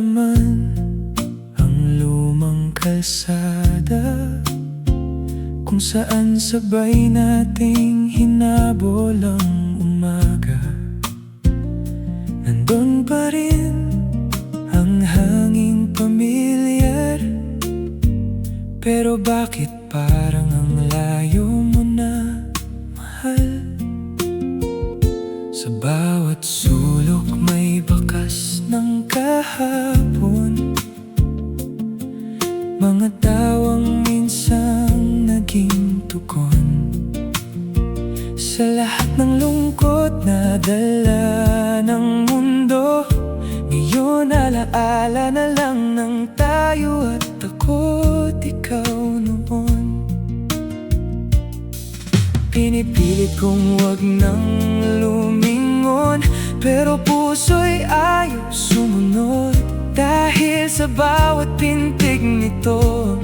naman ang lumang kalsada, kung saan sabay nating hinabol ang umaga. Nandun pa rin ang hanging pamilyar, pero bakit parang ang layo mo na, mahal? Sa bawat sulok may bakas ng kahapon, mga tawang minsang naging tugon. Sa lahat ng lungkot na dala ng mundo, ngayon alaala na lang ng tayo at ako't ikaw noon. Pinipilit kong wag nang lumingon, pero puso'y ayaw sumunod. Dahil sa bawat pintig nito,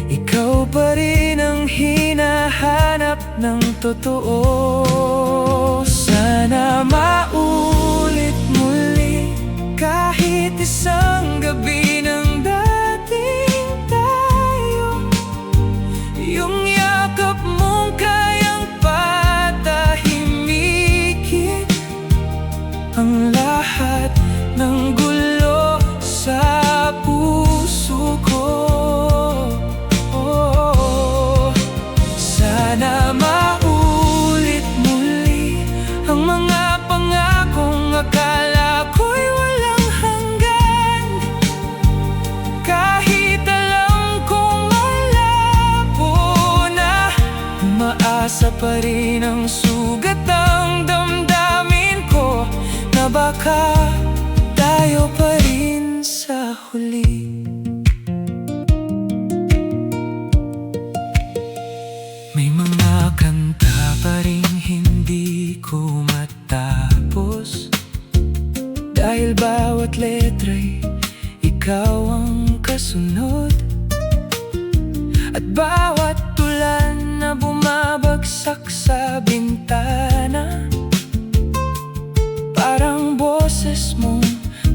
ikaw pa rin ang hinahanap ng totoo. Sana maulit muli kahit isang gabi ng dating tayo, yung yakap mong kayang patahimikin ang lahat ng gulo sa puso ko. Sana maulit muli ang mga pangakong akala ko'y walang hanggan. Kahit alam kong malabo na, umaasa pa rin ang sugat ng damdamin ko, na baka tayo pa rin sa huli. May mga kanta pa rin hindi ko matapos, dahil bawat letra'y ikaw ang kasunod. At bawat tulan na bumabagsak sa bintana, parang boses mong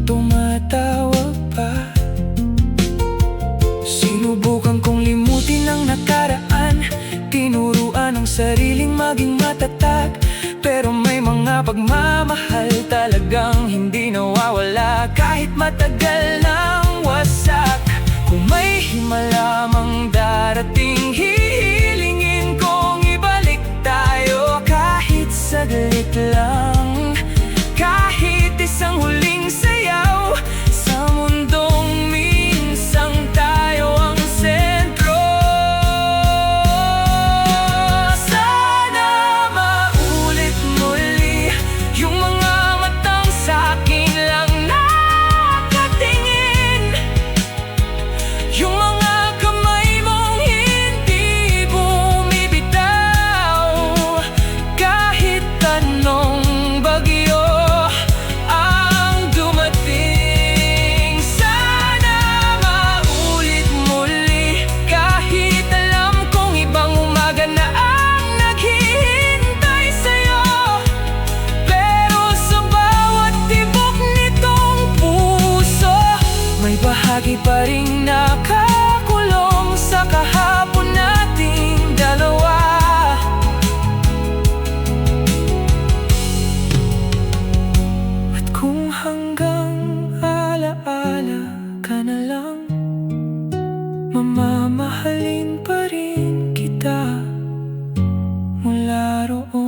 tumatawag pa. Sinubukan kong limutin ang nakaraan, tinuruan ang sariling maging matatag, pero may mga pagmamahal talagang hindi nawawala kahit matagal nang wasak. Kung may himala mang darating, hihilingin kong ibalik tayo kahit saglit lang, kahit isang huling sayaw sa mundong minsang tayo ang sentro. Sana maulit muli yung mga matang sa'kin lang nakatingin, yung mga kamay mong hindi bumibitaw kahit anong bagyo ang dumating. Sana maulit muli kahit alam kong ibang umaga na ang naghihintay sa'yo, pero sa bawat tibok nitong puso, may bahagi pa ring nakakulong sa kahapon nating dalawa. At kung hanggang alaala ka na lang, mamamahalin pa rin kita mula roon.